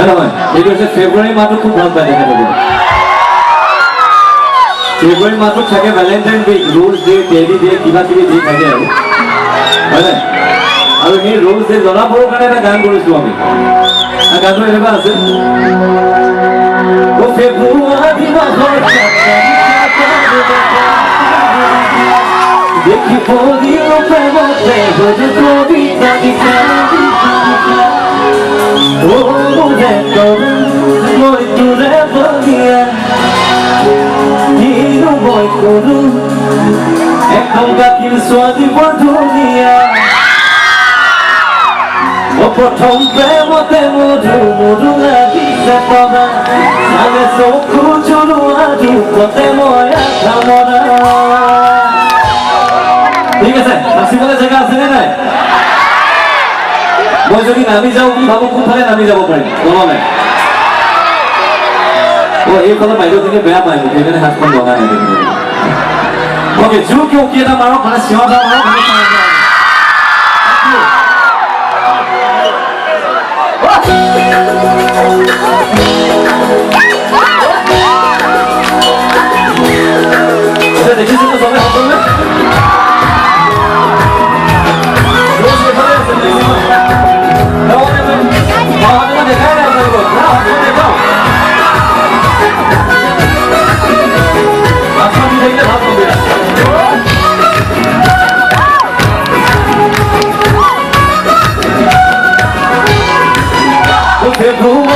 নহয় এইটো হৈছে ফেব্ৰুৱাৰী মাহটো খুব ভাল পায় তেখেতলোকে ফেব্ৰুৱাৰী মাহটোত থাকে ভেলেণ্টাইন ডে ৰোজ ডে টেডি ডে কিবা কিবি দি থাকে আৰু হয়নে আৰু সেই ৰোজ ডে জনাবৰ কাৰণে এটা গান কৰিছোঁ আমি গানটো এনেকুৱা আছে ও ফেব্ৰুৱাৰী মাহৰ দেখি পদিল প্রেমতে হয়ে কবিতা লিখা ও রে মই তোরে বলিয়া দিনু মই করু এখন গাকির স্বাদী বধুনিয়া ও প্রথম প্রেমতে মধু মধু লাগিছে তবা সালে চকু জুড়ুয়া দুপতে মই আধা মরা ঠিক আছে নাচিবলৈ জেগা আছে নে নাই মই যদি নামি যাওঁ বুলি ভাবো কোনফালে নামি যাব পাৰিম জানানে ও এইফালে বাইদেউখিনি বেয়া পায় মোক সেইকাৰণে হাতখন লগাই নাই দেখিবলৈ অ'কে জোৰকে উকি এটা মাৰক মানে চিঞৰ এটা মাৰক দেখিছোঁ চবে সকলোৱে February,